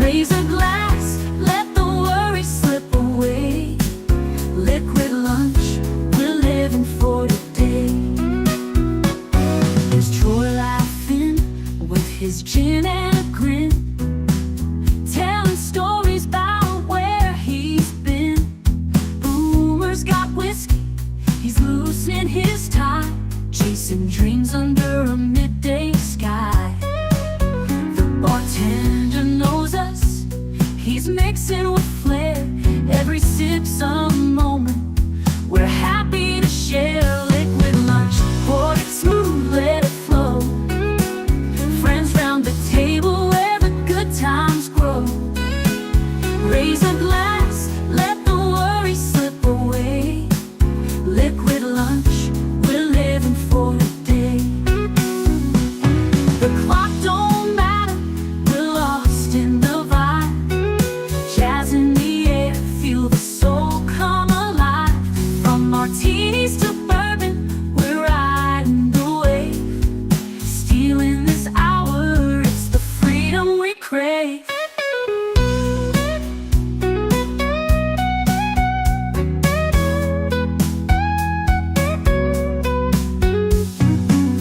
Raise a glass, let the worry slip away. Liquid lunch, we're living for today. There's Troy laughing with his gin and a grin, telling stories about where he's been. Boomer's got whiskey, he's loosening his tie, chasing dreams under a midday sky. The bartender knows us, he's mixing with flair. Every sip's a moment we're happy to share. Liquid lunch, pour it smooth, let it flow. Friends round the table where the good times grow. Raise a glass, let the worry slip away. Liquid lunch, we're living for today. The clock don't matter, we're lost in the vibe. Jazz in the air, feel the soul come alive. From martinis to bourbon, we're riding the wave. Stealing this hour, it's the freedom we crave.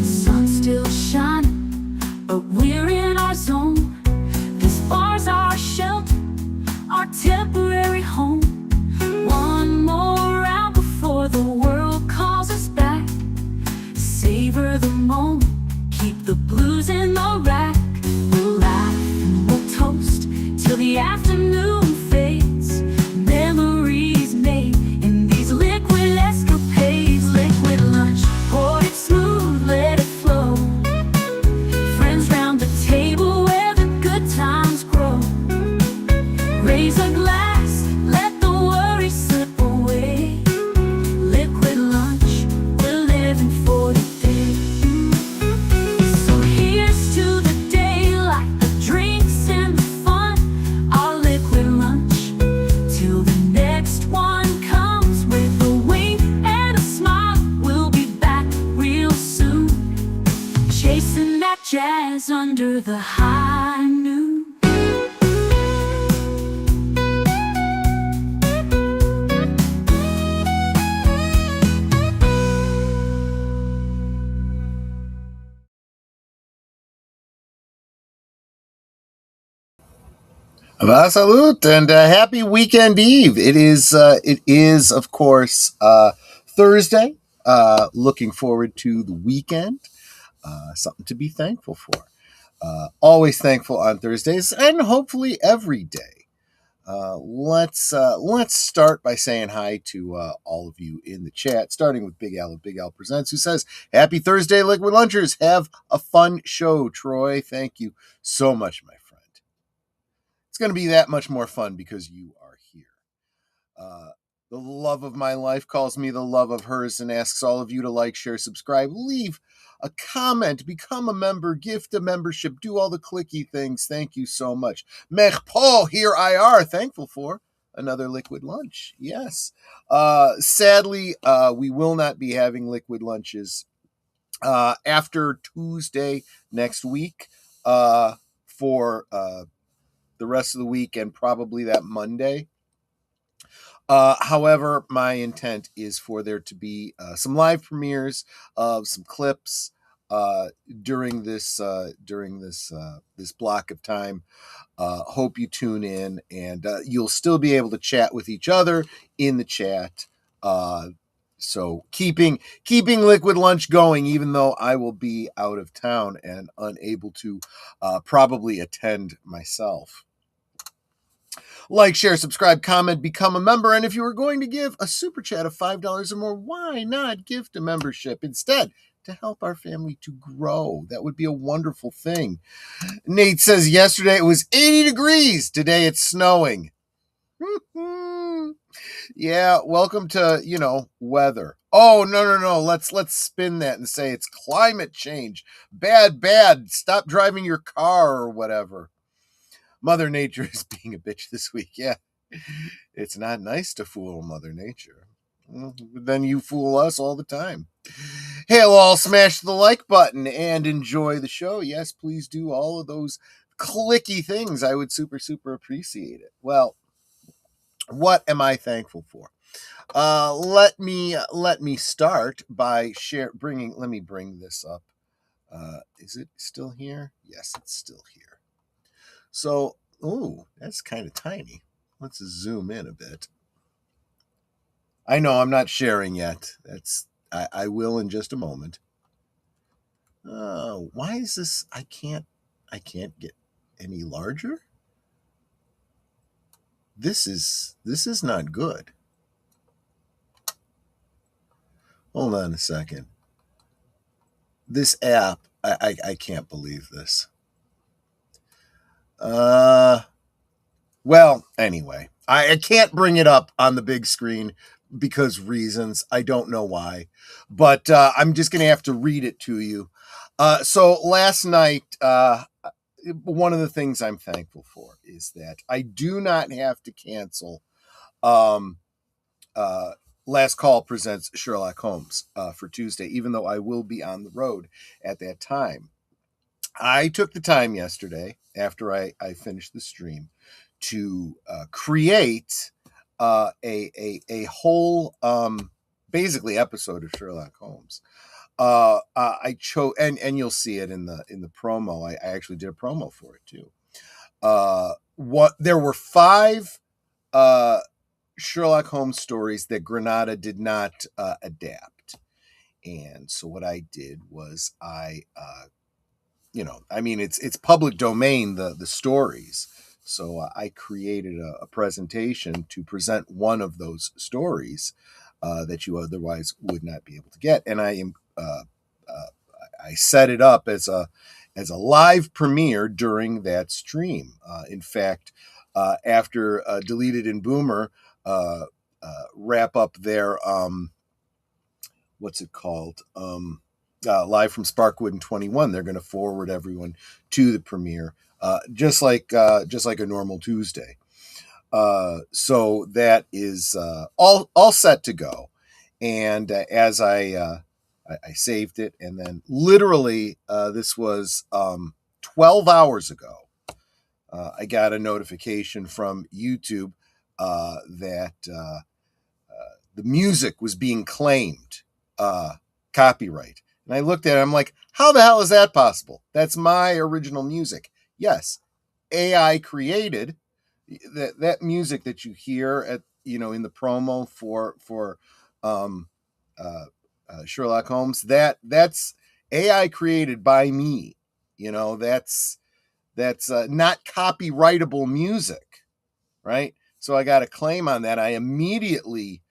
Sun's still shining, but we're in our zone. This bar's our shelter, our temporary home. One more round before the world calls us back. Savor the moment, keep the blues in the rack. We'll laugh, we'll toast till the afternoon fades. Memories made in these liquid escapades. Liquid lunch, pour it smooth, let it flow. Friends round the table where the good times grow. Raise a glass, let the worry slip away. Liquid lunch, we're living for today. So here's to the daylight, the drinks and the fun. Our liquid lunch, till the next one comes. With a wink and a smile, we'll be back real soon. Chasing that jazz under the high noon. Va salute and happy weekend eve. It is, of course, Thursday. Looking forward to the weekend. Something to be thankful for. Always thankful on Thursdays and hopefully every day. Let's start by saying hi to all of you in the chat, starting with Big Al of Big Al Presents, who says, "Happy Thursday, Liquid Lunchers. Have a fun show, Troy." Thank you so much, my friend. It's going to be that much more fun because you are here. The love of my life calls me the love of hers and asks all of you to like, share, subscribe, leave a comment, become a member, gift a membership, do all the clicky things. Thank you so much. Mech Paul, here I are, thankful for another liquid lunch. Yes. Sadly, we will not be having liquid lunches after Tuesday next week for the rest of the week and probably that Monday. However, my intent is for there to be some live premieres of some clips during this block of time. Hope you tune in, and you'll still be able to chat with each other in the chat. So keeping Liquid Lunch going, even though I will be out of town and unable to probably attend myself. Like, share, subscribe, comment, become a member. And if you are going to give a super chat of $5 or more, why not gift a membership instead to help our family to grow? That would be a wonderful thing. Nate says yesterday it was 80 degrees. Today it's snowing. Yeah, welcome to, weather. Oh, no. Let's spin that and say it's climate change. Bad. Stop driving your car or whatever. Mother Nature is being a bitch this week. Yeah, it's not nice to fool Mother Nature. Then you fool us all the time. Hey, all, smash the like button and enjoy the show. Yes, please do all of those clicky things, I would super, super appreciate it. Well, what am I thankful for? Let me start by bringing. Let me bring this up. Is it still here? Yes, it's still here. So, ooh, that's kind of tiny. Let's zoom in a bit. I know I'm not sharing yet. I will in just a moment. Why is this? I can't get any larger. This is not good. Hold on a second. This app, I can't believe this. Well, anyway, I can't bring it up on the big screen because reasons. I don't know why, but I'm just going to have to read it to you. So last night, one of the things I'm thankful for is that I do not have to cancel um, Last Call Presents Sherlock Holmes for Tuesday, even though I will be on the road at that time. I took the time yesterday after I finished the stream to create a whole basically episode of Sherlock Holmes. I chose and you'll see it in the promo. I actually did a promo for it too. What there were 5 Sherlock Holmes stories that Granada did not adapt, and so what I did was I mean, it's public domain, the stories. So I created a presentation to present one of those stories that you otherwise would not be able to get, and I set it up as a live premiere during that stream. In fact, after Deleted and Boomer wrap up their what's it called? Live from Sparkwood and 21, they're going to forward everyone to the premiere, just like a normal Tuesday. So that is all set to go. And as I saved it, and then literally this was 12 hours ago, I got a notification from YouTube that the music was being claimed copyright. And I looked at it, I'm like, how the hell is that possible? That's my original music. Yes, AI created that music that you hear at in the promo for Sherlock Holmes. That's AI created by me. That's not copyrightable music, right? So I got a claim on that. I immediately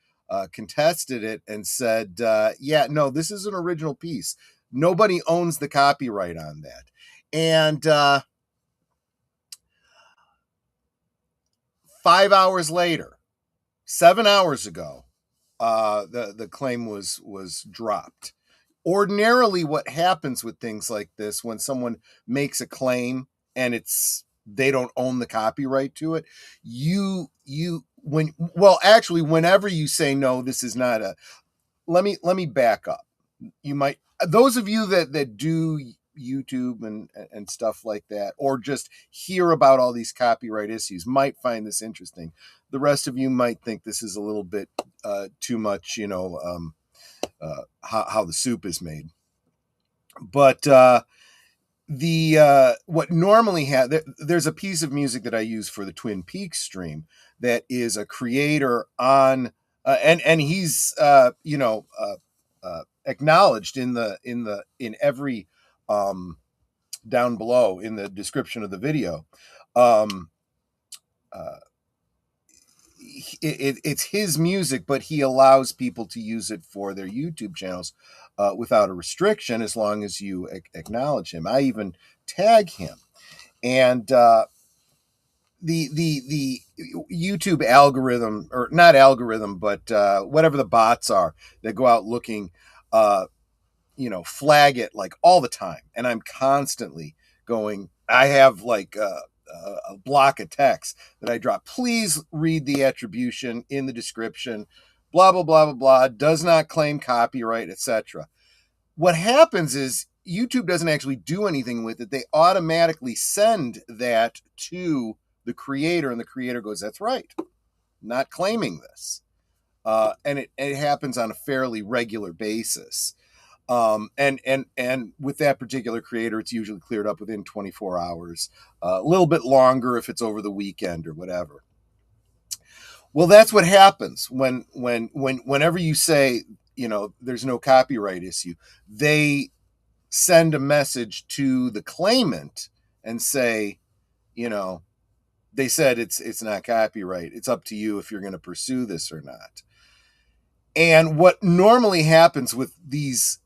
contested it and said, yeah, no, this is an original piece. Nobody owns the copyright on that. And 5 hours later, 7 hours ago, the claim was dropped. Ordinarily, what happens with things like this, when someone makes a claim and they don't own the copyright to it, whenever you say no, this is not a. Let me back up. You might, those of you that do YouTube and stuff like that, or just hear about all these copyright issues, might find this interesting. The rest of you might think this is a little bit too much, how the soup is made. But what normally there's a piece of music that I use for the Twin Peaks stream that is a creator on and he's acknowledged in every down below in the description of the video. It's his music, but he allows people to use it for their YouTube channels without a restriction, as long as you acknowledge him. I even tag him, and the YouTube algorithm, or not algorithm, but whatever the bots are that go out looking, flag it like all the time, and I'm constantly going. I have like a block of text that I drop. Please read the attribution in the description. Blah blah blah blah blah. Does not claim copyright, etc. What happens is YouTube doesn't actually do anything with it. They automatically send that to the creator, and the creator goes, "That's right, not claiming this." And it happens on a fairly regular basis. And with that particular creator, it's usually cleared up within 24 hours, a little bit longer if it's over the weekend or whatever. Well, that's what happens whenever you say, there's no copyright issue. They send a message to the claimant and say, they said it's not copyright. It's up to you if you're going to pursue this or not. And what normally happens with these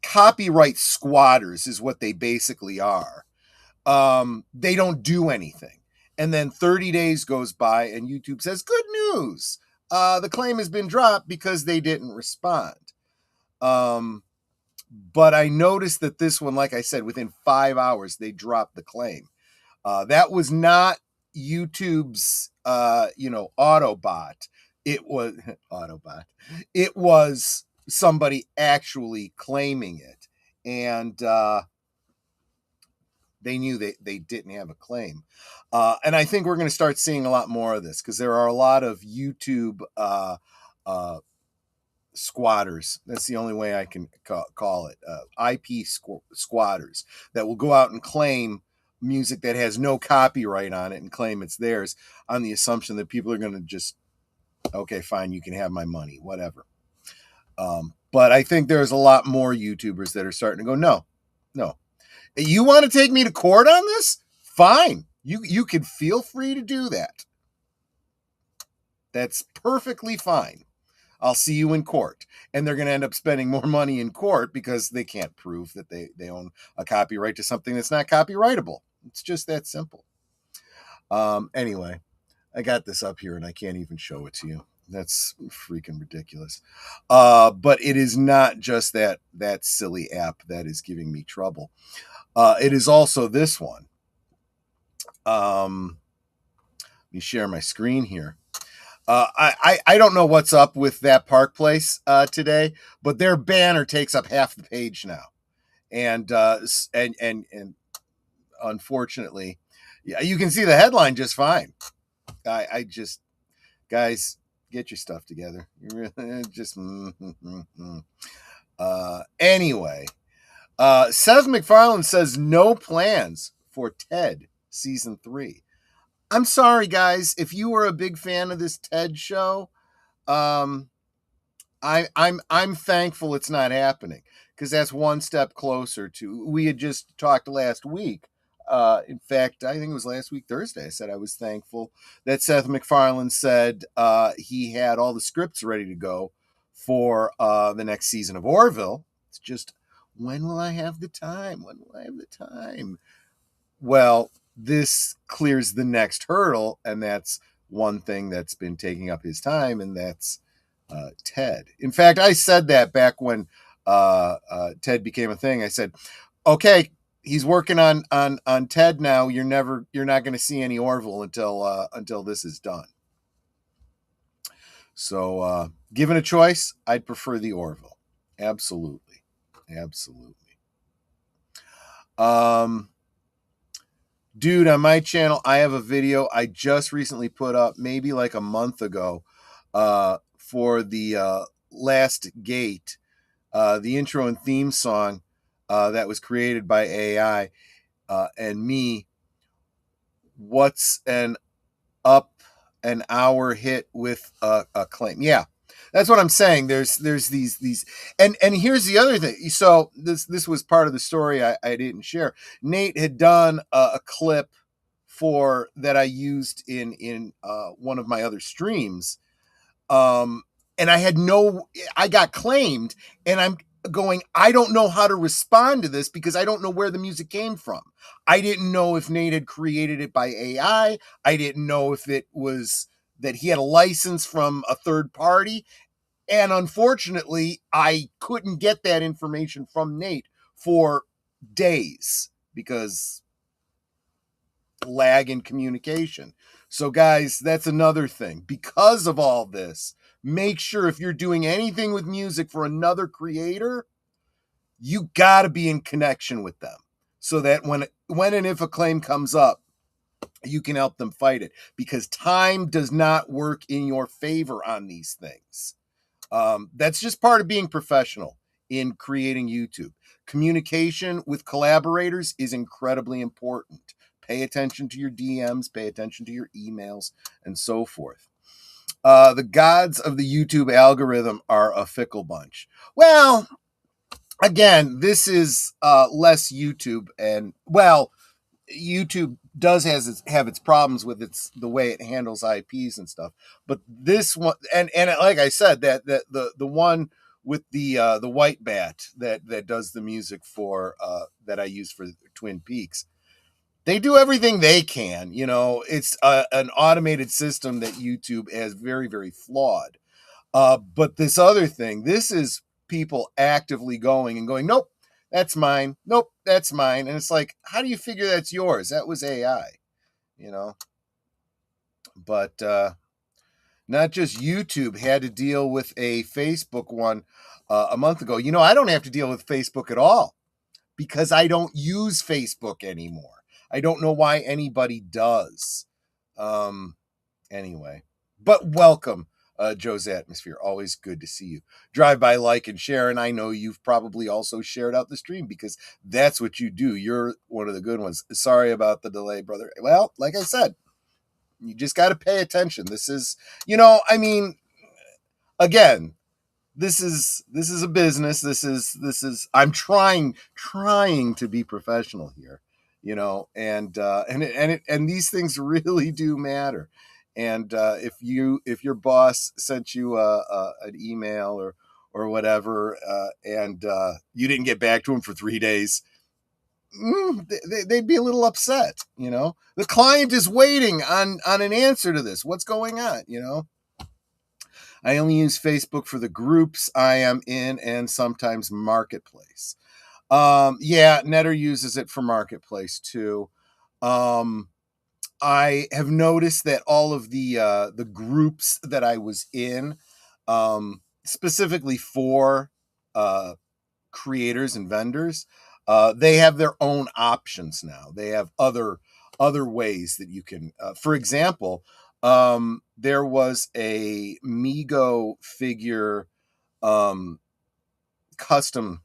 copyright squatters is what they basically are. They don't do anything. And then 30 days goes by and YouTube says, "Good news. The claim has been dropped because they didn't respond." But I noticed that this one, like I said, within 5 hours, they dropped the claim. That was not YouTube's, Autobot. It was Autobot. It was somebody actually claiming it. And they knew they didn't have a claim. And I think we're going to start seeing a lot more of this because there are a lot of YouTube squatters. That's the only way I can call it. IP squatters that will go out and claim music that has no copyright on it and claim it's theirs on the assumption that people are going to just, okay, fine, you can have my money, whatever. But I think there's a lot more YouTubers that are starting to go, no. You want to take me to court on this? Fine. You can feel free to do that. That's perfectly fine. I'll see you in court. And they're going to end up spending more money in court because they can't prove that they own a copyright to something that's not copyrightable. It's just that simple. Anyway, I got this up here and I can't even show it to you. That's freaking ridiculous. But it is not just that silly app that is giving me trouble. It is also this one. Let me share my screen here. I don't know what's up with that Park Place today, but their banner takes up half the page now, and unfortunately, yeah, you can see the headline just fine. I just, guys, get your stuff together. You really just anyway. Seth MacFarlane says no plans for Ted season 3. I'm sorry, guys. If you were a big fan of this Ted show, I'm thankful it's not happening because that's one step closer to. We had just talked last week. In fact, I think it was last week Thursday. I said I was thankful that Seth MacFarlane said he had all the scripts ready to go for the next season of Orville. It's just, when will I have the time? When will I have the time? Well, this clears the next hurdle, and that's one thing that's been taking up his time, and that's Ted. In fact, I said that back when Ted became a thing. I said, okay, he's working on Ted now. You're not going to see any Orville until this is done. So, given a choice, I'd prefer the Orville. Absolutely. Dude, on my channel, I have a video I just recently put up, maybe like a month ago, for the Last Gate, the intro and theme song that was created by AI and me. What's an hour hit with a claim? Yeah, that's what I'm saying. There's these, and here's the other thing. So this was part of the story I didn't share. Nate had done a clip for that I used in one of my other streams, and I got claimed, and I'm going, I don't know how to respond to this because I don't know where the music came from. I didn't know if Nate had created it by AI. I didn't know if it was that he had a license from a third party. And unfortunately, I couldn't get that information from Nate for days because lag in communication. So guys, that's another thing. Because of all this, make sure if you're doing anything with music for another creator, you got to be in connection with them so that when and if a claim comes up, you can help them fight it, because time does not work in your favor on these things. That's just part of being professional in creating YouTube. Communication with collaborators is incredibly important. Pay attention to your DMs, pay attention to your emails, and so forth. The gods of the YouTube algorithm are a fickle bunch. Well, again, this is less YouTube, and well, YouTube does have its problems with the way it handles IPs and stuff. But this one, and like I said, that the one with the white bat that does the music for that I use for Twin Peaks, they do everything they can. It's an automated system that YouTube has very, very flawed. But this other thing, this is people actively going, nope, that's mine. Nope, that's mine. And it's like, how do you figure that's yours? That was AI, you know? But not just YouTube had to deal with a Facebook one a month ago. I don't have to deal with Facebook at all because I don't use Facebook anymore. I don't know why anybody does. Anyway, but welcome, Joe's Atmosphere. Always good to see you. Drive by, like, and share. And I know you've probably also shared out the stream because that's what you do. You're one of the good ones. Sorry about the delay, brother. Well, like I said, you just got to pay attention. This is, again, this is a business. This is I'm trying to be professional here, and these things really do matter. And if your boss sent you an email or whatever, and you didn't get back to him for 3 days, they'd be a little upset. The client is waiting on an answer to this. What's going on? I only use Facebook for the groups I am in and sometimes Marketplace. Yeah, Netter uses it for Marketplace too. I have noticed that all of the groups that I was in, specifically for creators and vendors, they have their own options now. They have other ways that you can. For example, there was a Mego figure custom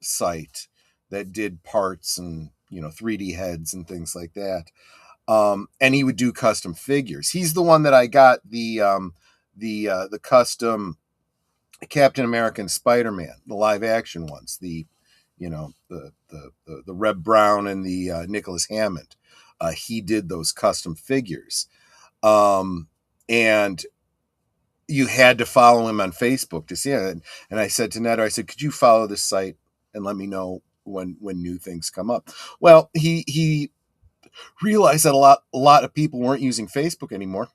site that did parts and 3D heads and things like that. And he would do custom figures. He's the one that I got the custom Captain America and Spider-Man, the live action ones, the Reb Brown and the Nicholas Hammond. He did those custom figures. And you had to follow him on Facebook to see it. And I said to Netter, I said, could you follow this site and let me know when new things come up? Well, he realized that a lot of people weren't using Facebook anymore.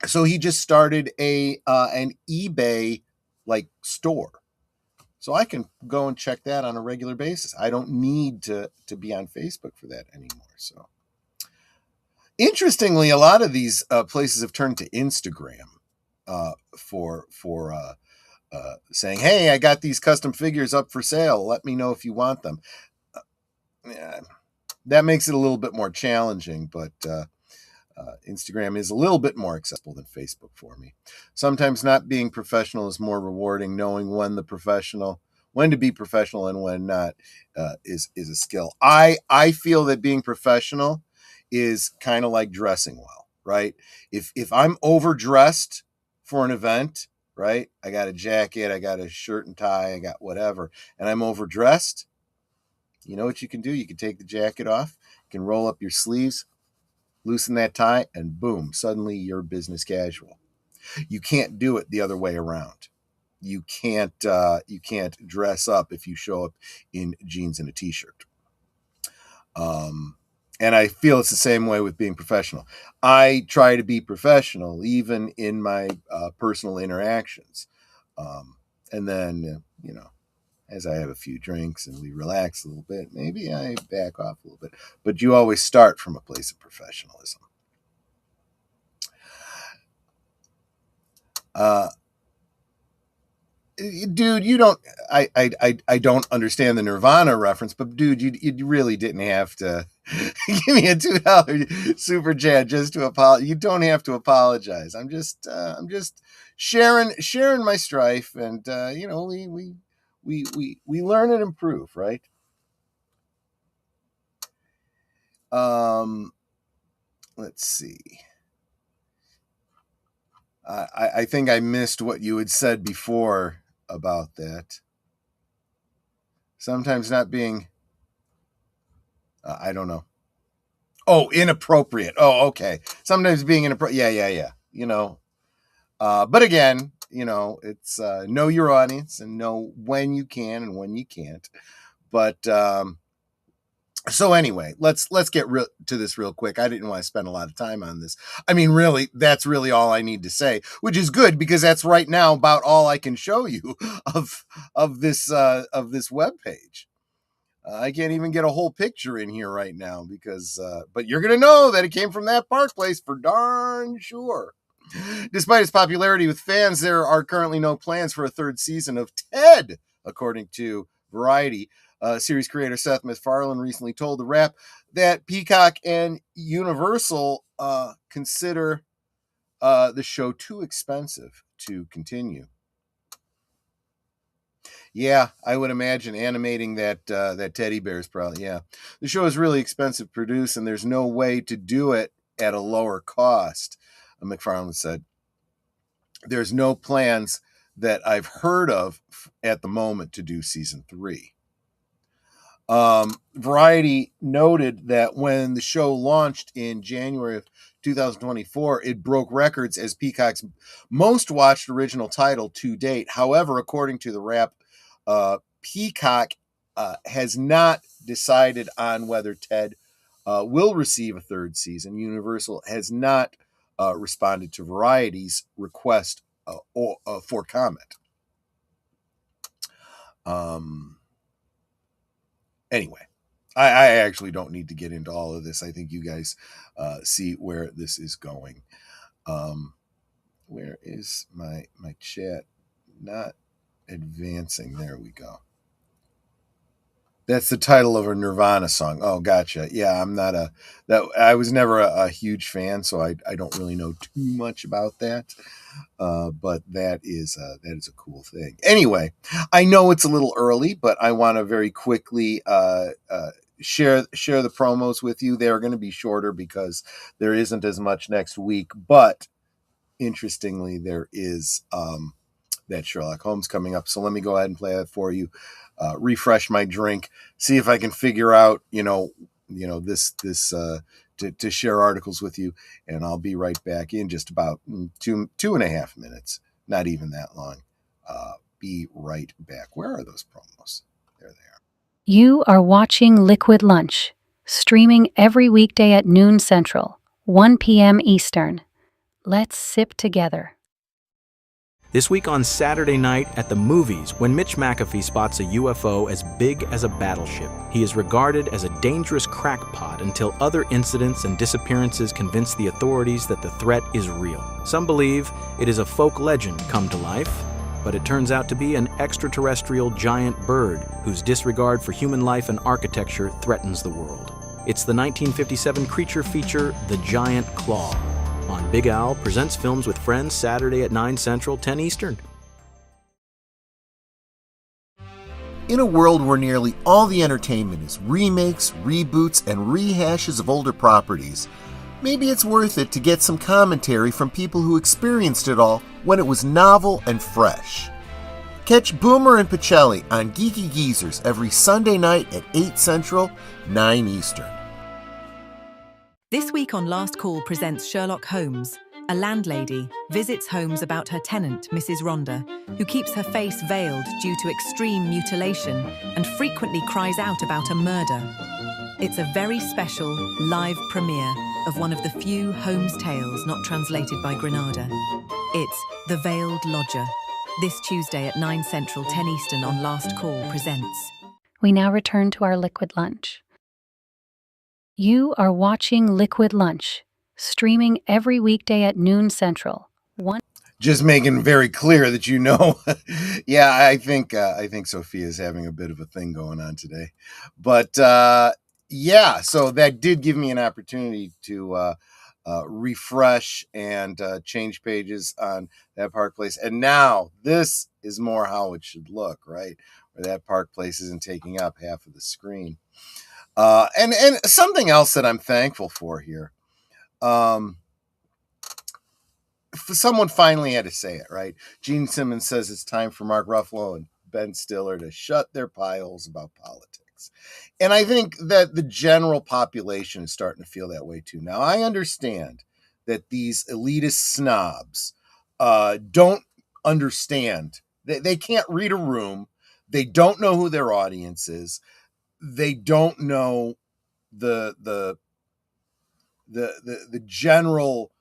So he just started an eBay store. So I can go and check that on a regular basis. I don't need to be on Facebook for that anymore. So interestingly, a lot of these places have turned to Instagram for saying, hey, I got these custom figures up for sale. Let me know if you want them. Yeah, that makes it a little bit more challenging, but Instagram is a little bit more accessible than Facebook for me. Sometimes not being professional is more rewarding. Knowing when to be professional and when not is a skill. I feel that being professional is kind of like dressing well, right? If I'm overdressed for an event, right? I got a jacket, I got a shirt and tie, I got whatever, and I'm overdressed. You know what you can do? You can take the jacket off, you can roll up your sleeves, loosen that tie, and boom, suddenly you're business casual. You can't do it the other way around. You can't dress up if you show up in jeans and a t-shirt. And I feel it's the same way with being professional. I try to be professional even in my personal interactions. And then, as I have a few drinks and we relax a little bit, maybe I back off a little bit. But you always start from a place of professionalism. dude, you don't. I don't understand the Nirvana reference, but dude, you really didn't have to give me a $2 super chat just to apologize. You don't have to apologize. I'm just sharing my strife, and we learn and improve, right? Let's see. I think I missed what you had said before about that. Sometimes not being, I don't know. Oh, inappropriate. Oh, okay. Sometimes being inappropriate. Yeah. But again, it's know your audience and know when you can and when you can't. But so anyway, let's get to this real quick. I didn't want to spend a lot of time on this. I mean, really, that's really all I need to say, which is good because that's right now about all I can show you of this webpage. I can't even get a whole picture in here right now because, but you're gonna know that it came from that Park Place for darn sure. Despite its popularity with fans, there are currently no plans for a third season of Ted, according to Variety. Series creator Seth MacFarlane recently told The Wrap that Peacock and Universal consider the show too expensive to continue. Yeah, I would imagine animating that teddy bear is probably, yeah. The show is really expensive to produce, and there's no way to do it at a lower cost, MacFarlane said. There's no plans that I've heard of at the moment to do season 3. Variety noted that when the show launched in January of 2024, it broke records as Peacock's most watched original title to date. However, according to The Wrap, Peacock has not decided on whether Ted will receive a third season. Universal has not responded to Variety's request for comment. Anyway, I actually don't need to get into all of this. I think you guys see where this is going. Where is my chat? Not advancing. There we go. That's the title of a Nirvana song. Oh, gotcha. Yeah, I'm not I was never a huge fan, so I don't really know too much about that. But that is a cool thing. Anyway, I know it's a little early, but I want to very quickly share the promos with you. They're going to be shorter because there isn't as much next week. But interestingly, there is that Sherlock Holmes coming up. So let me go ahead and play that for you. Refresh my drink, see if I can figure out, this to share articles with you, and I'll be right back in just about 2.5 minutes. Not even that long. Be right back. Where are those promos? There they are. You are watching Liquid Lunch, streaming every weekday at noon Central, 1 p.m. Eastern. Let's sip together. This week on Saturday night at the movies, when Mitch McAfee spots a UFO as big as a battleship, he is regarded as a dangerous crackpot until other incidents and disappearances convince the authorities that the threat is real. Some believe it is a folk legend come to life, but it turns out to be an extraterrestrial giant bird whose disregard for human life and architecture threatens the world. It's the 1957 creature feature, The Giant Claw, on Big Al Presents Films with Friends, Saturday at 9 Central, 10 Eastern. In a world where nearly all the entertainment is remakes, reboots, and rehashes of older properties, maybe it's worth it to get some commentary from people who experienced it all when it was novel and fresh. Catch Boomer and Pacelli on Geeky Geezers every Sunday night at 8 Central, 9 Eastern. This week on Last Call presents Sherlock Holmes. A landlady visits homes about her tenant, Mrs. Rhonda, who keeps her face veiled due to extreme mutilation and frequently cries out about a murder. It's a very special live premiere of one of the few Holmes tales not translated by Granada. It's The Veiled Lodger. This Tuesday at 9 Central, 10 Eastern on Last Call presents. We now return to our Liquid Lunch. You are watching Liquid Lunch, streaming every weekday at noon Central. just making very clear that yeah, I think Sophia is having a bit of a thing going on today, but yeah, so that did give me an opportunity to refresh and change pages on that Park Place, and now this is more how it should look, right? Where that Park Place isn't taking up half of the screen. And something else that I'm thankful for here. Someone finally had to say it, right? Gene Simmons says it's time for Mark Ruffalo and Ben Stiller to shut their pie holes about politics. And I think that the general population is starting to feel that way too. Now, I understand that these elitist snobs don't understand. They can't read a room. They don't know who their audience is. They don't know the general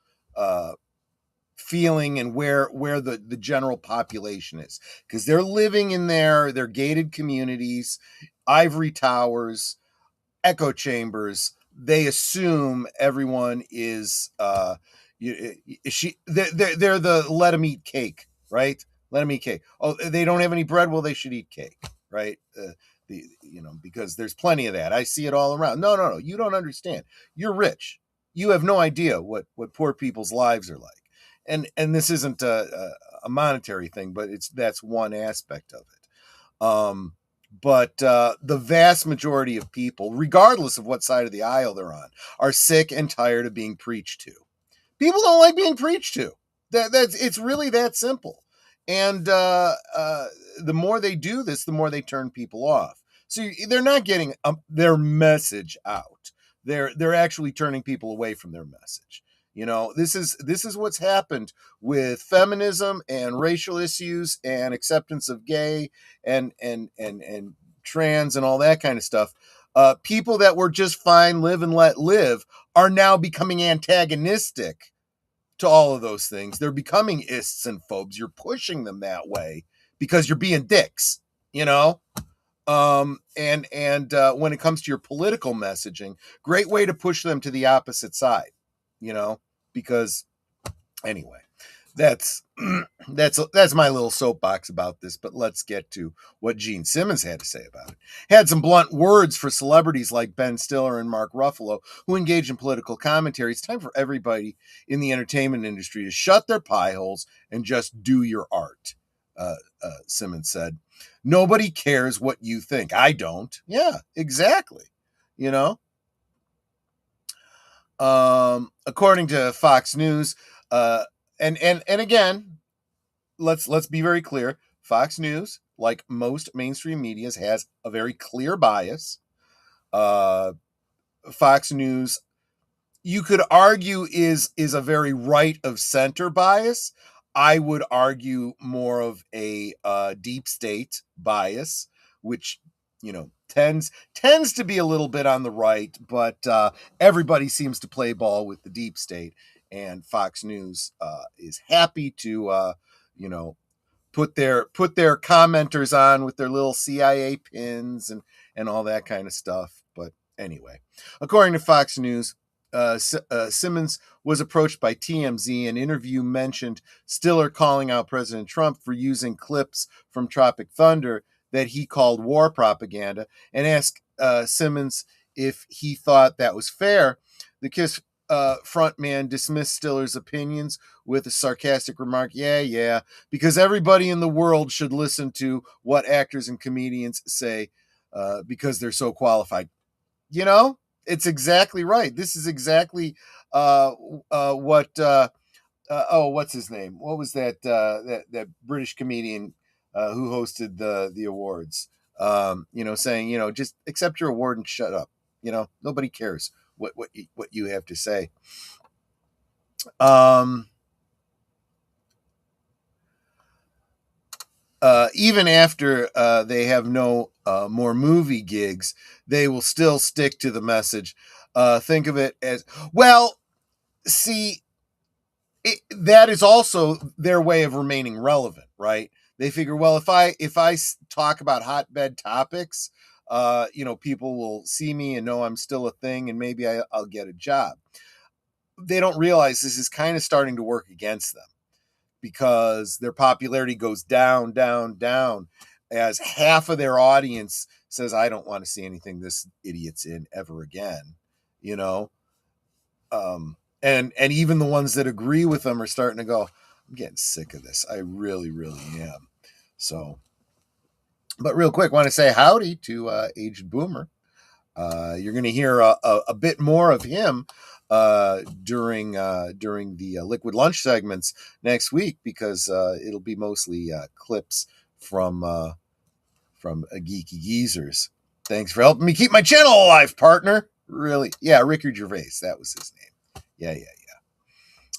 feeling and where the general population is, because they're living in their gated communities, ivory towers, echo chambers. They assume everyone is they're the let them eat cake, right? Let them eat cake. Oh, they don't have any bread, well, they should eat cake, right? Because there's plenty of that. I see it all around. No, you don't understand. You're rich. You have no idea what poor people's lives are like. And this isn't a monetary thing, but that's one aspect of it. But the vast majority of people, regardless of what side of the aisle they're on, are sick and tired of being preached to. People don't like being preached to. It's really that simple. And the more they do this, the more they turn people off. So they're not getting their message out. They're actually turning people away from their message. This is what's happened with feminism and racial issues and acceptance of gay and trans and all that kind of stuff. People that were just fine, live and let live, are now becoming antagonistic to all of those things. They're becoming ists and phobes. You're pushing them that way because you're being dicks, and when it comes to your political messaging, great way to push them to the opposite side, because anyway, that's my little soapbox about this. But let's get to what Gene Simmons had to say about it. Had some blunt words for celebrities like Ben Stiller and Mark Ruffalo who engage in political commentary. It's time for everybody in the entertainment industry to shut their pie holes and just do your art, Simmons said. Nobody cares what you think. I don't. Yeah, exactly. According to Fox News, and again, let's be very clear. Fox News, like most mainstream medias, has a very clear bias. Fox News, you could argue, is a very right of center bias. I would argue more of a deep state bias, which tends to be a little bit on the right, but everybody seems to play ball with the deep state, and Fox News is happy to put their commenters on with their little CIA pins and all that kind of stuff. But anyway, according to Fox News, Simmons was approached by TMZ. An interview mentioned Stiller calling out President Trump for using clips from Tropic Thunder that he called war propaganda, and asked Simmons if he thought that was fair. The KISS frontman dismissed Stiller's opinions with a sarcastic remark, yeah, because everybody in the world should listen to what actors and comedians say because they're so qualified. It's exactly right. This is exactly what what's his name? What was that that British comedian who hosted the awards? Saying, just accept your award and shut up. Nobody cares what you have to say. Even after they have no more movie gigs, they will still stick to the message. Think of it as, well, see, that is also their way of remaining relevant, right? They figure, well, if I talk about hotbed topics, people will see me and know I'm still a thing, and maybe I'll get a job. They don't realize this is kind of starting to work against them. because their popularity goes down, down, down as half of their audience says, I don't want to see anything this idiot's in ever again, you know? And even the ones that agree with them are starting to go, I'm getting sick of this. I really, really am. So, but real quick, want to say howdy to Aged Boomer. You're going to hear a bit more of him during the Liquid Lunch segments next week, because it'll be mostly clips from Geeky Geezers. Thanks for helping me keep my channel alive, partner. Really, yeah, Ricky Gervais, that was his name. Yeah.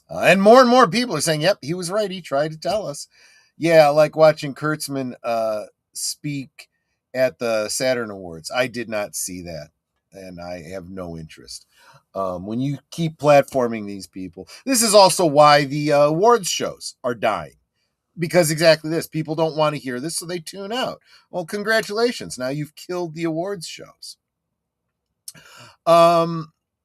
And more people are saying, yep, he was right. He tried to tell us. Yeah, I like watching Kurtzman speak at the Saturn Awards. I did not see that, and I have no interest. When you keep platforming these people, this is also why the awards shows are dying. Because exactly this, people don't want to hear this, so they tune out. Well, congratulations. Now you've killed the awards shows.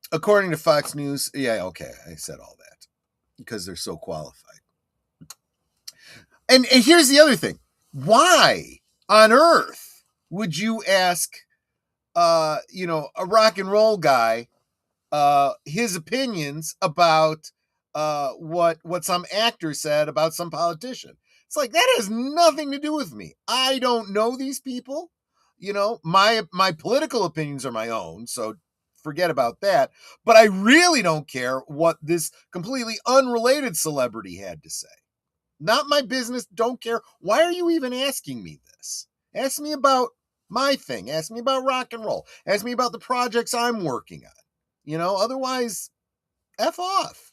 According to Fox News, yeah, okay, I said all that because they're so qualified. And here's the other thing. Why on earth would you ask, a rock and roll guy, his opinions about what some actor said about some politician? It's like, that has nothing to do with me. I don't know these people. My political opinions are my own, so forget about that. But I really don't care what this completely unrelated celebrity had to say. Not my business. Don't care. Why are you even asking me this? Ask me about my thing. Ask me about rock and roll. Ask me about the projects I'm working on. Otherwise, F off,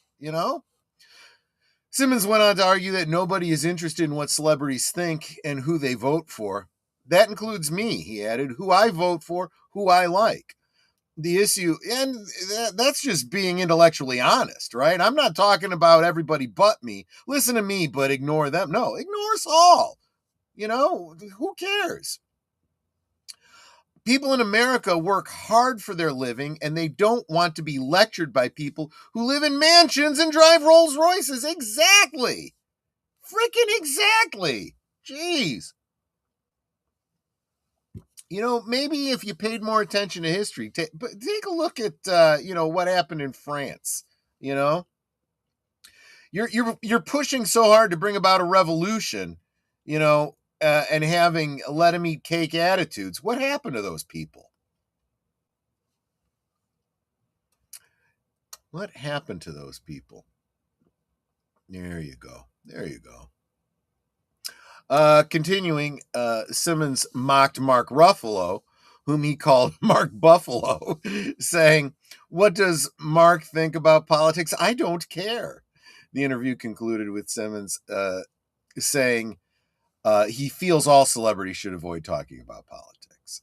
Simmons went on to argue that nobody is interested in what celebrities think and who they vote for. That includes me, he added, who I vote for, who I like. The issue, and that's just being intellectually honest, right? I'm not talking about everybody but me. Listen to me, but ignore them. No, ignore us all. Who cares? People in America work hard for their living, and they don't want to be lectured by people who live in mansions and drive Rolls Royces. Exactly. Freaking exactly. Jeez. Maybe if you paid more attention to history, take a look at, what happened in France. You're pushing so hard to bring about a revolution, and having let them eat cake attitudes. What happened to those people? What happened to those people? There you go. Continuing, Simmons mocked Mark Ruffalo, whom he called Mark Buffalo, saying, "What does Mark think about politics? I don't care." The interview concluded with Simmons saying he feels all celebrities should avoid talking about politics.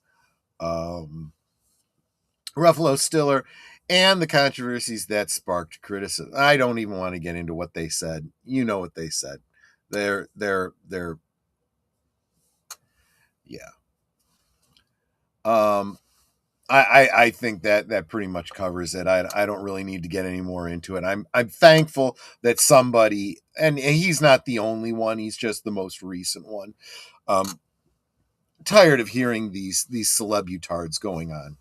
Ruffalo, Stiller, and the controversies that sparked criticism. I don't even want to get into what they said. You know what they said. They're yeah. I think that pretty much covers it. I don't really need to get any more into it. I'm thankful that somebody, and he's not the only one. He's just the most recent one. Tired of hearing these celebutards going on.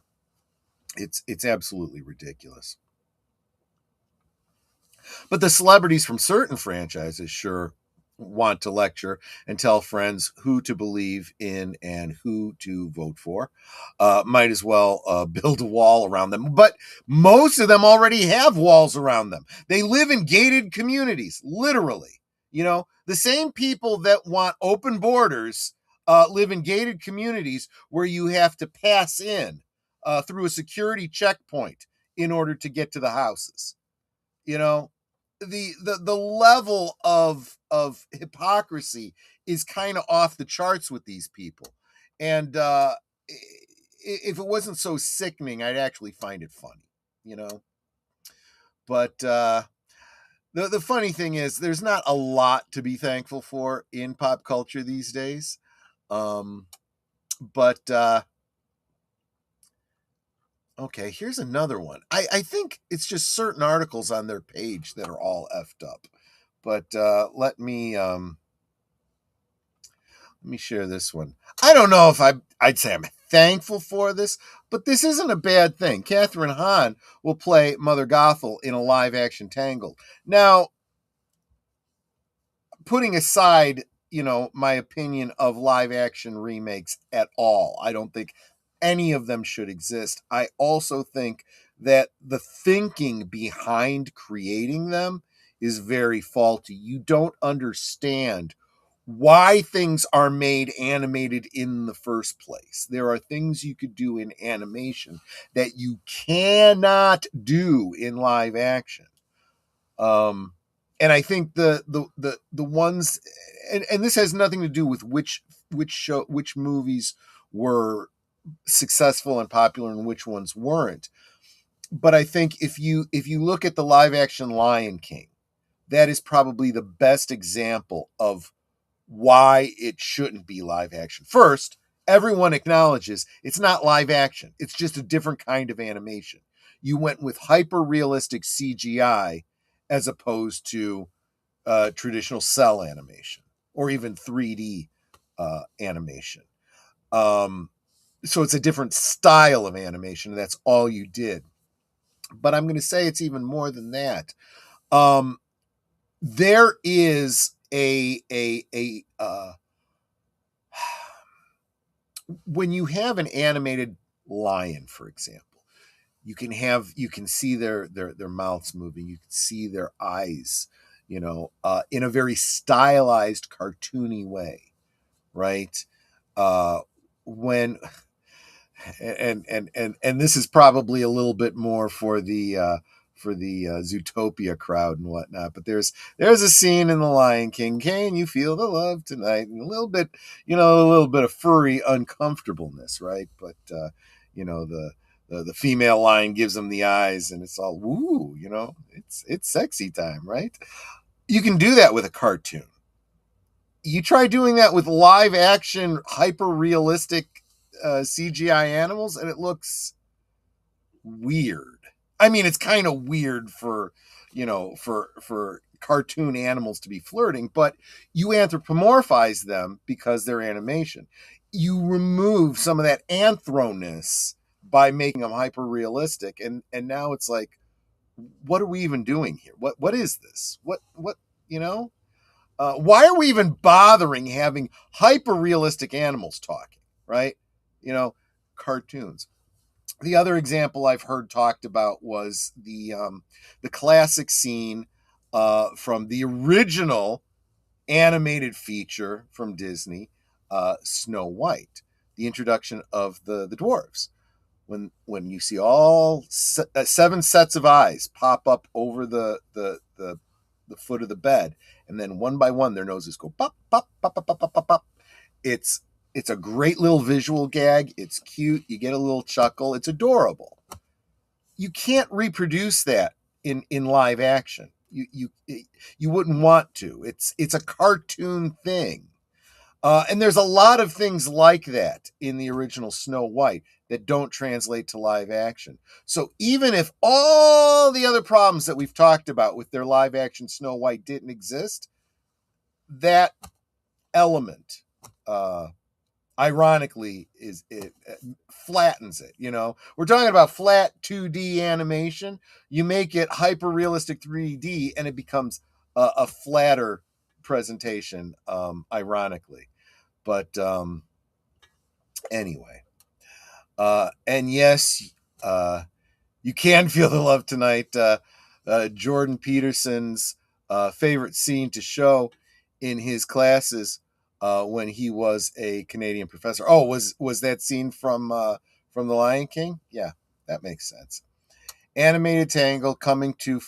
It's absolutely ridiculous. But the celebrities from certain franchises sure want to lecture and tell friends who to believe in and who to vote for. Might as well build a wall around them. But most of them already have walls around them. They live in gated communities, literally. The same people that want open borders live in gated communities where you have to pass in through a security checkpoint in order to get to the houses. The level of hypocrisy is kind of off the charts with these people. And if it wasn't so sickening, I'd actually find it funny, But the funny thing is, there's not a lot to be thankful for in pop culture these days. Okay, here's another one. I think it's just certain articles on their page that are all effed up. but let me share this one. I don't know if I'd say I'm thankful for this, but this isn't a bad thing. Catherine Hahn will play Mother Gothel in a live action Tangled. Now, putting aside, my opinion of live action remakes at all, I don't think any of them should exist. I also think that the thinking behind creating them is very faulty. You don't understand why things are made animated in the first place. There are things you could do in animation that you cannot do in live action. And I think the ones, and this has nothing to do with which movies were successful and popular and which ones weren't. But I think if you look at the live action Lion King, that is probably the best example of why it shouldn't be live action. First, everyone acknowledges it's not live action. It's just a different kind of animation. You went with hyper realistic CGI as opposed to traditional cell animation or even 3D animation. So it's a different style of animation. And that's all you did. But I'm going to say it's even more than that. There is when you have an animated lion, for example, you can see their mouths moving, you can see their eyes, in a very stylized, cartoony way, right? When and this is probably a little bit more for the Zootopia crowd and whatnot, but there's a scene in The Lion King. Can you feel the love tonight? And a little bit of furry uncomfortableness, right? But the female lion gives them the eyes, and it's all woo, it's sexy time, right? You can do that with a cartoon. You try doing that with live action, hyper realistic CGI animals, and it looks weird. I mean, it's kind of weird for cartoon animals to be flirting, but you anthropomorphize them because they're animation. You remove some of that anthroness by making them hyper realistic, and now it's like, what are we even doing here? What is this? What why are we even bothering having hyper realistic animals talking, right? Cartoons. The other example I've heard talked about was the classic scene from the original animated feature from Disney, Snow White, the introduction of the dwarves. When you see all 7 sets of eyes pop up over the foot of the bed, and then one by one their noses go pop pop pop pop pop pop pop pop. It's a great little visual gag. It's cute. You get a little chuckle. It's adorable. You can't reproduce that in live action. You wouldn't want to. It's a cartoon thing. And there's a lot of things like that in the original Snow White that don't translate to live action. So even if all the other problems that we've talked about with their live action Snow White didn't exist, that element, ironically, it flattens it. We're talking about flat 2D animation. You make it hyper realistic 3D, and it becomes a flatter presentation, ironically. But anyway, and yes, you can feel the love tonight. Jordan Peterson's favorite scene to show in his classes when he was a Canadian professor. Oh, was that scene from The Lion King? Yeah, that makes sense. Animated Tangle coming to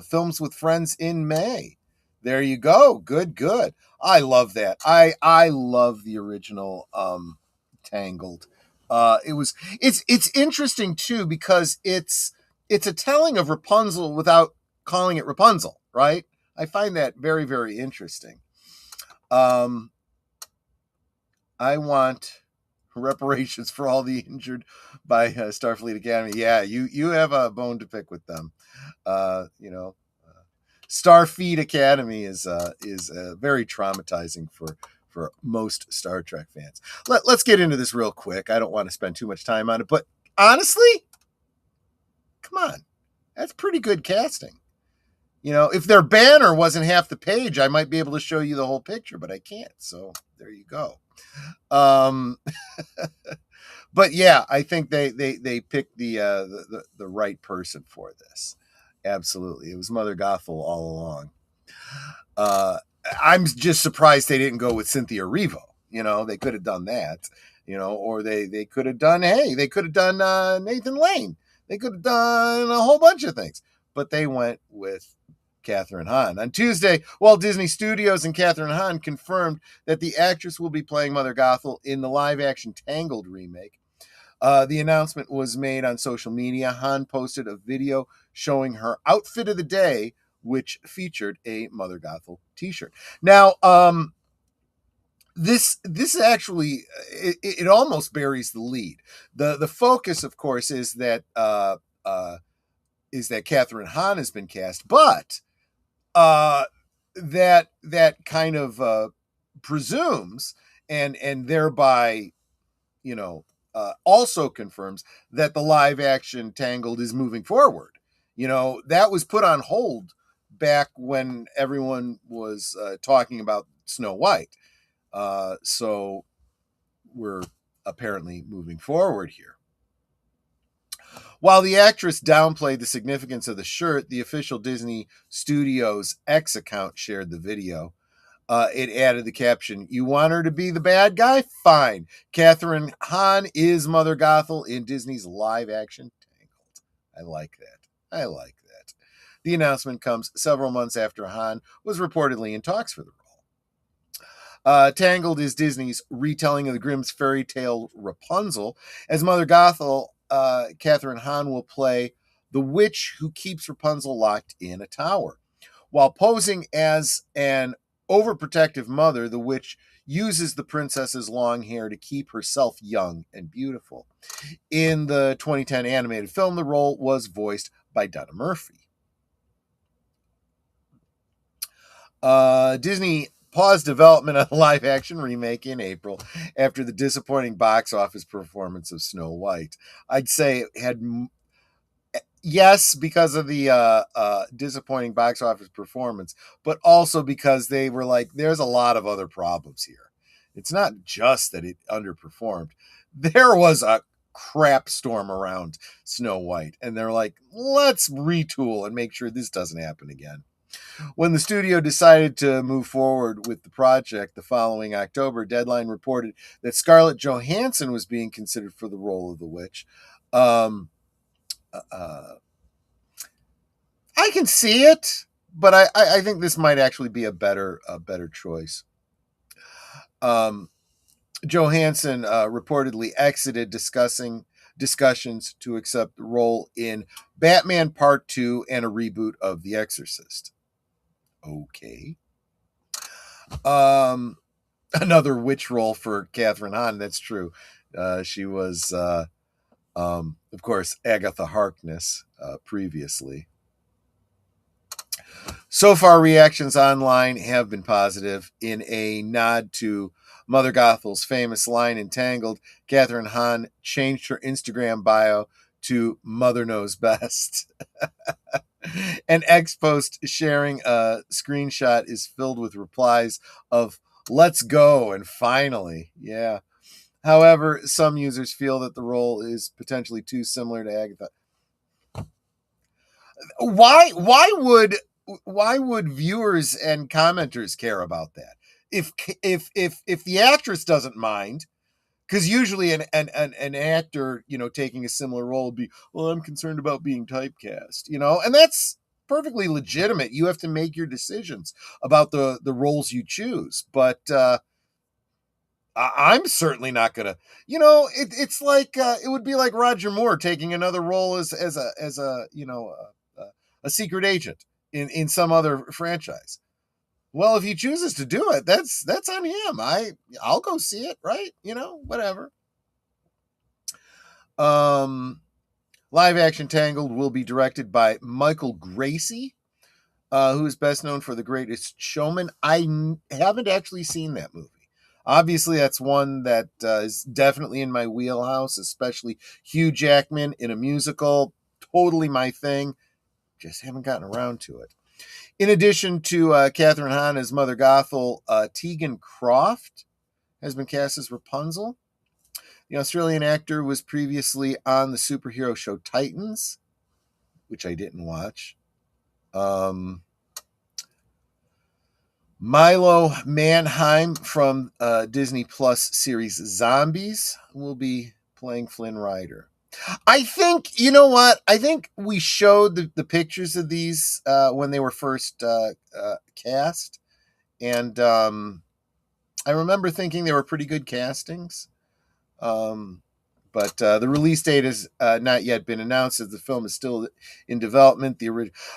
Films with Friends in May. There you go. Good. I love that. I love the original Tangled. It's interesting too, because it's a telling of Rapunzel without calling it Rapunzel, right? I find that very, very interesting. I want reparations for all the injured by Starfleet Academy. Yeah, you have a bone to pick with them. Starfleet Academy is very traumatizing for most Star Trek fans. Let's get into this real quick. I don't want to spend too much time on it, but honestly, come on, that's pretty good casting. If their banner wasn't half the page, I might be able to show you the whole picture, but I can't. So there you go. But yeah, I think they picked the right person for this. Absolutely, it was Mother Gothel all along. I'm just surprised they didn't go with Cynthia Erivo. They could have done that. Or they could have done. Hey, they could have done Nathan Lane. They could have done a whole bunch of things, but they went with Kathryn Hahn. On Tuesday, Walt Disney Studios and Kathryn Hahn confirmed that the actress will be playing Mother Gothel in the live-action Tangled remake. The announcement was made on social media. Hahn posted a video showing her outfit of the day, which featured a Mother Gothel t-shirt. Now, this actually it almost buries the lead. The focus, of course, is that Kathryn Hahn has been cast, but that kind of presumes and thereby also confirms that the live action Tangled is moving forward. That was put on hold back when everyone was talking about Snow White. So we're apparently moving forward here. While the actress downplayed the significance of the shirt, the official Disney Studios X account shared the video. It added the caption, "You want her to be the bad guy? Fine. Kathryn Hahn is Mother Gothel in Disney's live-action Tangled." I like that. The announcement comes several months after Hahn was reportedly in talks for the role. Tangled is Disney's retelling of the Grimm's fairy tale Rapunzel. As Mother Gothel, Kathryn Hahn will play the witch who keeps Rapunzel locked in a tower. While posing as an overprotective mother, the witch uses the princess's long hair to keep herself young and beautiful. In the 2010 animated film, the role was voiced by Donna Murphy. Disney paused development on a live-action remake in April after the disappointing box office performance of Snow White. I'd say it had... Yes, because of the disappointing box office performance, but also because they were like, there's a lot of other problems here. It's not just that it underperformed. There was a crap storm around Snow White, and they're like, let's retool and make sure this doesn't happen again. When the studio decided to move forward with the project the following October, Deadline reported that Scarlett Johansson was being considered for the role of the witch. I can see it, but I think this might actually be a better choice. Johansson reportedly exited discussions to accept the role in Batman Part 2 and a reboot of The Exorcist. Okay. Another witch role for Kathryn Hahn. That's true. She was, of course, Agatha Harkness previously. So far, reactions online have been positive. In a nod to Mother Gothel's famous line in Tangled, Kathryn Hahn changed her Instagram bio to Mother Knows Best. An X post sharing a screenshot is filled with replies of "Let's go" and "Finally." Yeah. However, some users feel that the role is potentially too similar to Agatha. Why would viewers and commenters care about that? If the actress doesn't mind, because usually an actor, taking a similar role would be, well, I'm concerned about being typecast, and that's perfectly legitimate. You have to make your decisions about the roles you choose, but I'm certainly not gonna. It's like it would be like Roger Moore taking another role as a secret agent in some other franchise. Well, if he chooses to do it, that's on him. I'll go see it, right? Whatever. Live action Tangled will be directed by Michael Gracie. who is best known for The Greatest Showman. Haven't actually seen that movie. Obviously, that's one that is definitely in my wheelhouse, especially Hugh Jackman in a musical. Totally my thing. Just haven't gotten around to it. In addition to Catherine Hahn as Mother Gothel, Tegan Croft has been cast as Rapunzel. The Australian actor was previously on the superhero show Titans, which I didn't watch. Milo Manheim from Disney Plus series Zombies will be playing Flynn Rider. I think, you know what? I think we showed the pictures of these when they were first cast. And I remember thinking they were pretty good castings. But the release date has not yet been announced, as the film is still in development.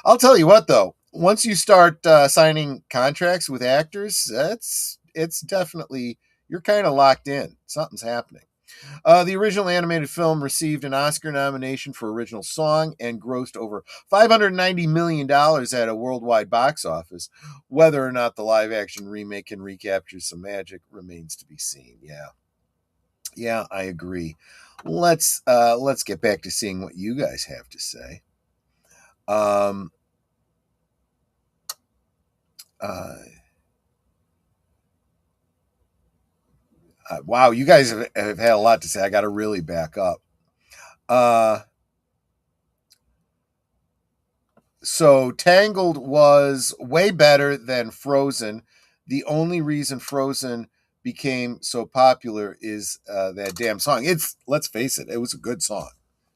I'll tell you what, though. Once you start signing contracts with actors, it's definitely, you're kind of locked in. Something's happening. The original animated film received an Oscar nomination for original song and grossed over $590 million at a worldwide box office. Whether or not the live-action remake can recapture some magic remains to be seen. Yeah, I agree. Let's get back to seeing what you guys have to say. Wow, you guys have had a lot to say. I got to really back up. So Tangled was way better than Frozen. The only reason Frozen became so popular is that damn song. Let's face it, it was a good song.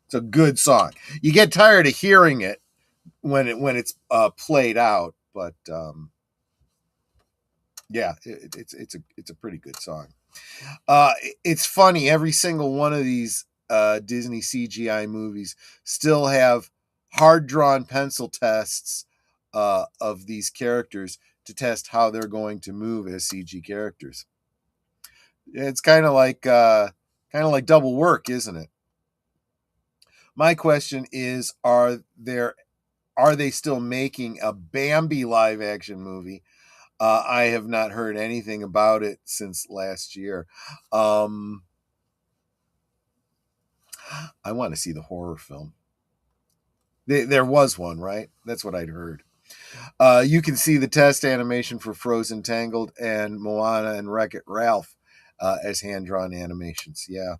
It's a good song. You get tired of hearing it when it's played out, but yeah, it's a pretty good song. It's funny. Every single one of these Disney CGI movies still have hard drawn pencil tests of these characters to test how they're going to move as CG characters. It's kind of like double work, isn't it? My question is, are they still making a Bambi live action movie? I have not heard anything about it since last year. I want to see the horror film. There was one, right? That's what I'd heard. You can see the test animation for Frozen, Tangled, and Moana and Wreck-It Ralph as hand-drawn animations. Yeah.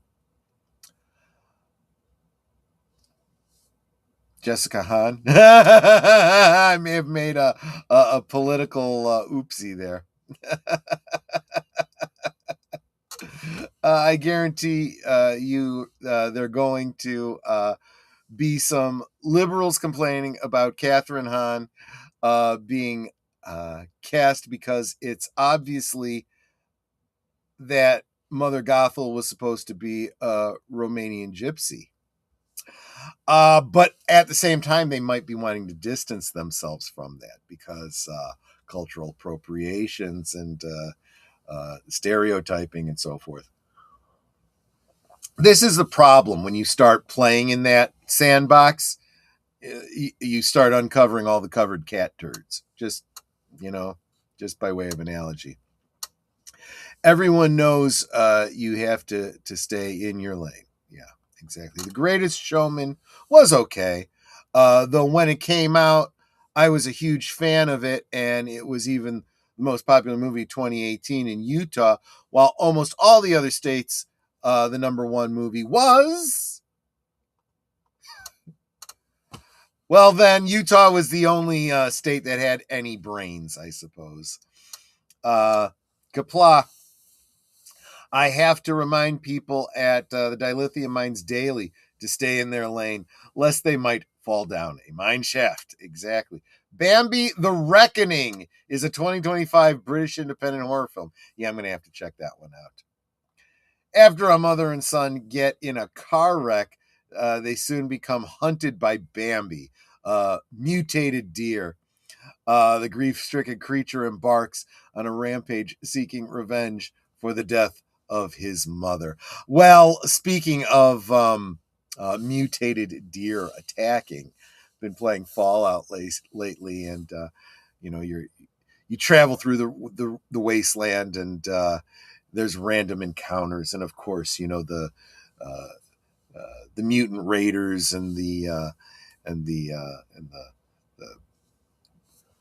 Jessica Hahn. I may have made a political oopsie there. I guarantee you they're going to be some liberals complaining about Catherine Hahn being cast because it's obviously that Mother Gothel was supposed to be a Romanian gypsy. But at the same time, they might be wanting to distance themselves from that because cultural appropriations and stereotyping and so forth. This is the problem when you start playing in that sandbox. You start uncovering all the covered cat turds. Just by way of analogy. Everyone knows you have to stay in your lane. Yeah, exactly. The Greatest Showman was okay. Though when it came out, I was a huge fan of it, and it was even the most popular movie of 2018 in Utah, while almost all the other states, the number one movie was... Well, then, Utah was the only state that had any brains, I suppose. Kapla. I have to remind people at the dilithium mines daily to stay in their lane, lest they might fall down a mine shaft. Exactly. Bambi the Reckoning is a 2025 British independent horror film. Yeah, I'm going to have to check that one out. After a mother and son get in a car wreck, they soon become hunted by Bambi, mutated deer. The grief-stricken creature embarks on a rampage seeking revenge for the death of his mother. Well, speaking of mutated deer attacking, been playing Fallout lately, and you travel through the wasteland, and there's random encounters, and of course, uh, the mutant raiders and the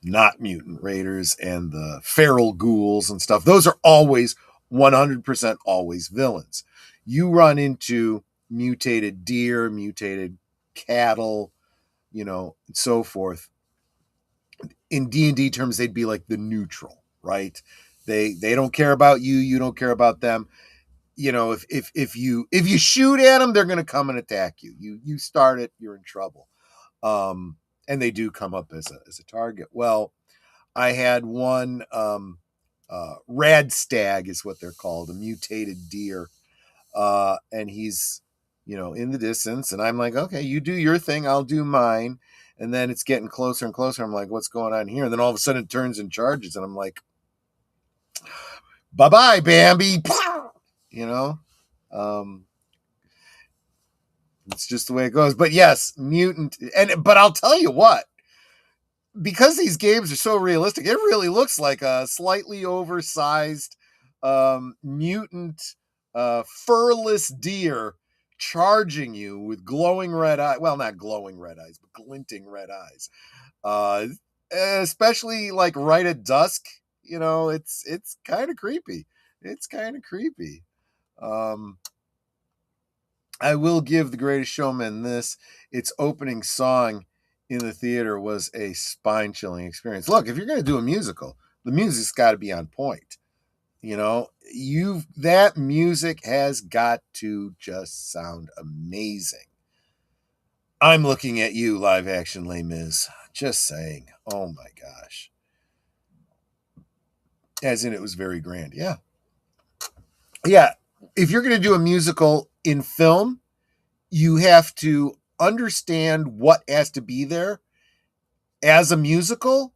not mutant raiders and the feral ghouls and stuff. Those are always 100% always villains. You run into mutated deer, mutated cattle, and so forth. In D&D terms, they'd be like the neutral, right? They don't care about you, you don't care about them. If you shoot at them, they're going to come and attack you. You start it, you're in trouble. And they do come up as a target. Well, I had one rad stag is what they're called, a mutated deer. And he's, in the distance, and I'm like, okay, you do your thing, I'll do mine. And then it's getting closer and closer. I'm like, what's going on here? And then all of a sudden it turns and charges, and I'm like, bye-bye, Bambi. It's just the way it goes. But yes, mutant. But I'll tell you what, because these games are so realistic, it really looks like a slightly oversized mutant furless deer charging you with glowing red eyes. Well, not glowing red eyes, but glinting red eyes. Especially like right at dusk, it's kind of creepy. It's kind of creepy. I will give The Greatest Showman this. Its opening song in the theater was a spine-chilling experience. Look, if you're going to do a musical, the music's got to be on point. That music has got to just sound amazing. I'm looking at you, live action Les Mis. Just saying. Oh my gosh. As in, it was very grand. Yeah. Yeah. If you're going to do a musical in film, you have to understand what has to be there as a musical,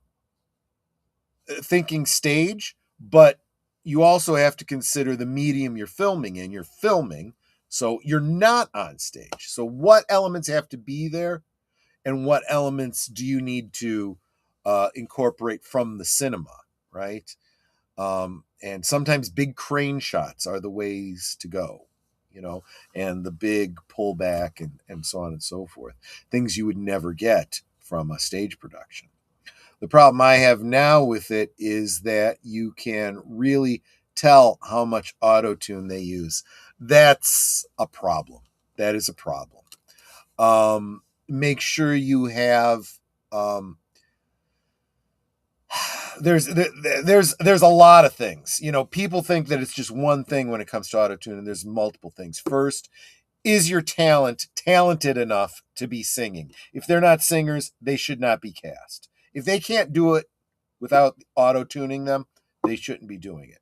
thinking stage, but you also have to consider the medium you're filming in. You're filming, so you're not on stage. So what elements have to be there, and what elements do you need to incorporate from the cinema, right? And sometimes big crane shots are the ways to go, and the big pullback and so on and so forth. Things you would never get from a stage production. The problem I have now with it is that you can really tell how much auto-tune they use. That's a problem. That is a problem. Make sure you have there's a lot of things. People think that it's just one thing when it comes to auto-tune, and there's multiple things. First, is your talent talented enough to be singing? If they're not singers, they should not be cast. If they can't do it without auto-tuning them, they shouldn't be doing it.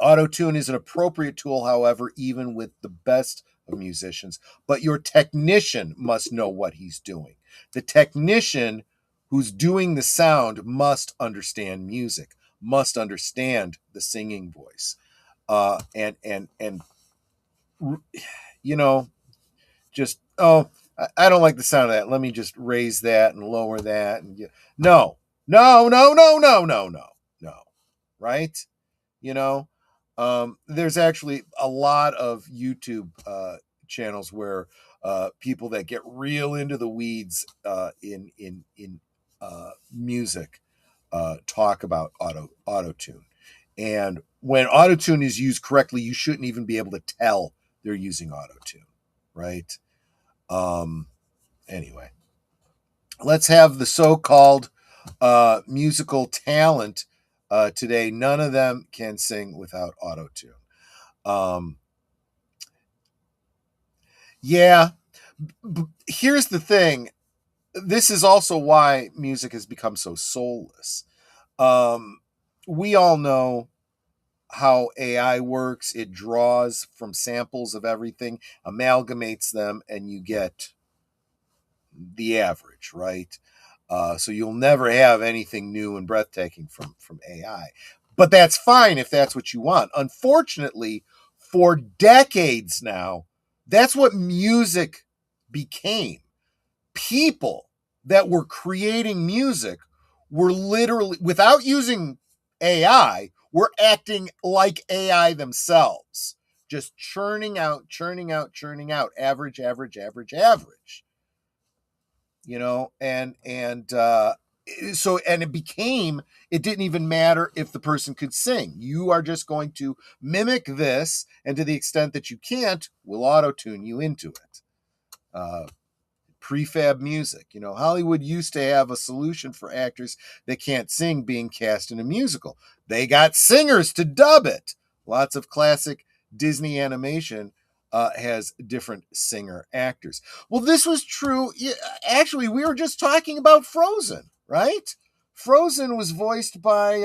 Auto-tune is an appropriate tool, however, even with the best of musicians, but your technician must know what he's doing. The technician who's doing the sound must understand music, must understand the singing voice. Just, I don't like the sound of that. Let me just raise that and lower that. And no. Right? There's actually a lot of YouTube channels where people that get real into the weeds in music talk about auto-tune. And when auto-tune is used correctly, you shouldn't even be able to tell they're using auto-tune, right? Anyway, let's have the so-called musical talent today. None of them can sing without auto-tune. Yeah, here's the thing. This is also why music has become so soulless. We all know how AI works. It draws from samples of everything, amalgamates them, and you get the average, right? So you'll never have anything new and breathtaking from AI. But that's fine if that's what you want. Unfortunately, for decades now, that's what music became. people that were creating music were literally, without using AI, were acting like AI themselves, just churning out, average, so it didn't even matter if the person could sing. You are just going to mimic this, and to the extent that you can't, we'll auto-tune you into it. Prefab music. Hollywood used to have a solution for actors that can't sing being cast in a musical. They got singers to dub it. Lots of classic Disney animation has different singer actors. Well, this was true. Actually, we were just talking about Frozen, right? Frozen was voiced by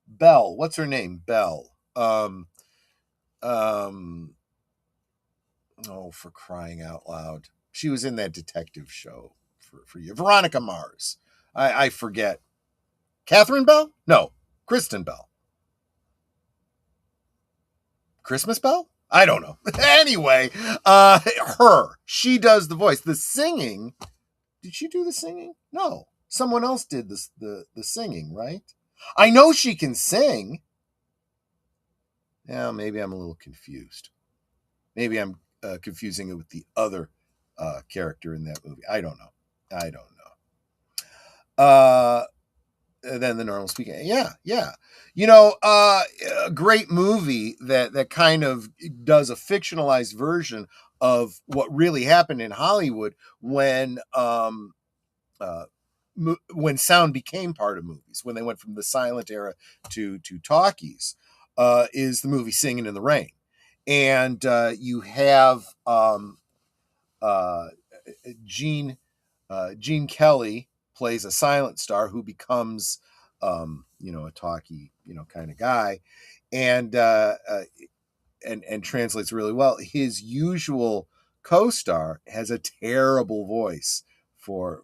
Belle. What's her name? Belle. Oh, for crying out loud. She was in that detective show for you. Veronica Mars. I forget. Catherine Bell? No. Kristen Bell. Christmas Bell? I don't know. Anyway, her. She does the voice. The singing. Did she do the singing? No. Someone else did the singing, right? I know she can sing. Yeah, maybe I'm a little confused. Maybe I'm confusing it with the other character in that movie. I don't know. Then the normal speaking. Yeah. A great movie that kind of does a fictionalized version of what really happened in Hollywood when sound became part of movies, when they went from the silent era to talkies, is the movie Singing in the Rain. And you have Gene Kelly plays a silent star who becomes a talky kind of guy, and translates really well. His usual co-star has a terrible voice for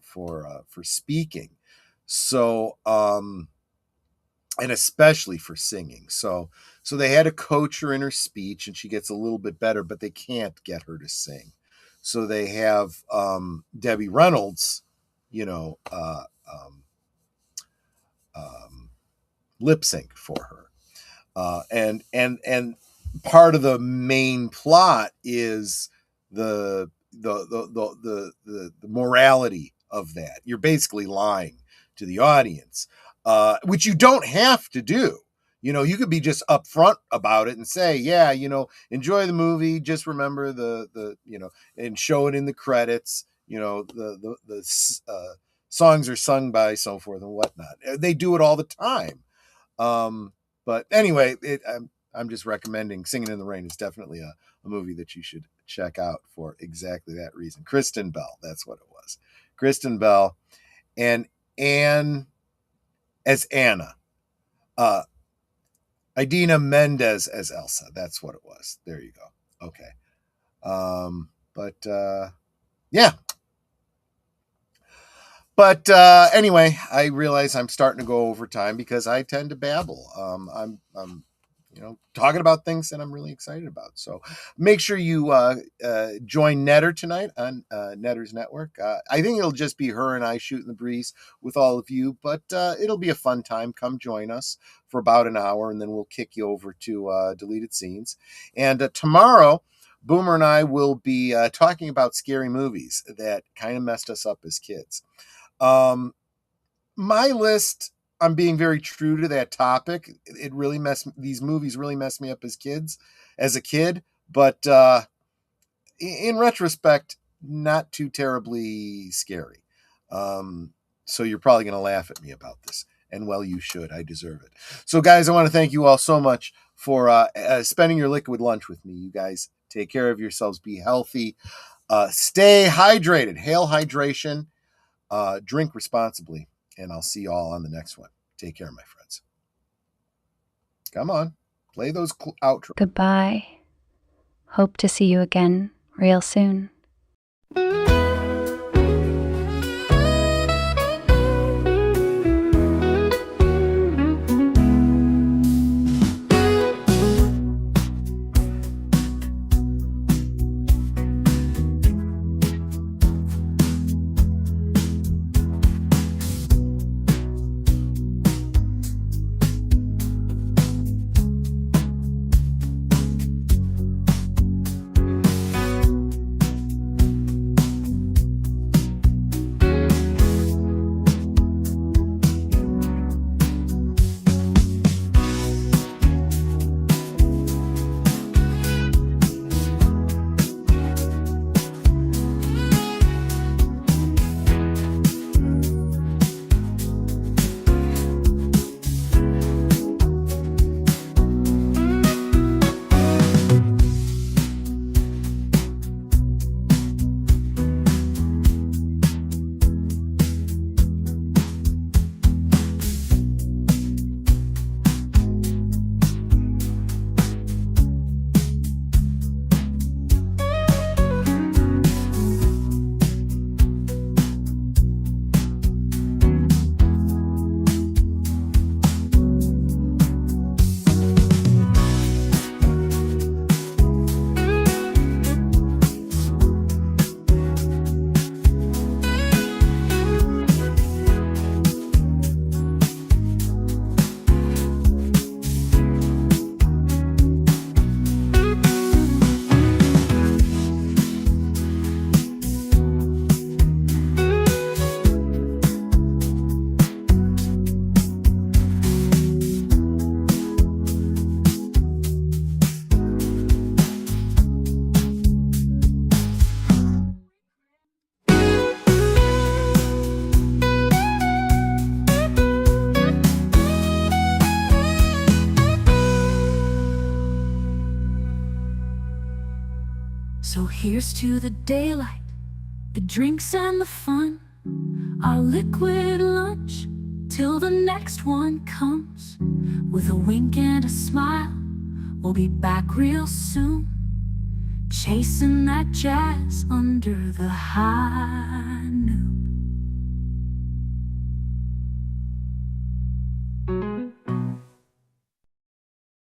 speaking, so and especially for singing. So they had to coach her in her speech, and she gets a little bit better, but they can't get her to sing. So they have Debbie Reynolds, lip sync for her. And part of the main plot is the morality of that. You're basically lying to the audience, which you don't have to do. You could be just upfront about it and say, yeah, enjoy the movie. Just remember and show it in the credits. The songs are sung by so forth and whatnot. They do it all the time. But anyway, I'm just recommending Singing in the Rain is definitely a movie that you should check out for exactly that reason. Kristen Bell, that's what it was. Kristen Bell and Anne as Anna. Idina Mendes as Elsa. That's what it was. There you go. Okay. Yeah. But anyway, I realize I'm starting to go over time because I tend to babble. I'm talking about things that I'm really excited about. So make sure you join Netter tonight on Netter's Network. I think it'll just be her and I shooting the breeze with all of you, but it'll be a fun time. Come join us for about an hour, and then we'll kick you over to Deleted Scenes. And tomorrow, Boomer and I will be talking about scary movies that kind of messed us up as kids. My list, I'm being very true to that topic. These movies really messed me up as a kid, but in retrospect, not too terribly scary. So you're probably going to laugh at me about this, and well, you should. I deserve it. So guys, I want to thank you all so much for spending your liquid lunch with me. You guys take care of yourselves, be healthy, stay hydrated, hail hydration, drink responsibly, and I'll see you all on the next one. Take care, my friends. Come on, play those outros. Goodbye. Hope to see you again real soon. here's to the daylight, the drinks and the fun, our liquid lunch, till the next one comes. With a wink and a smile, we'll be back real soon, chasing that jazz under the high noon.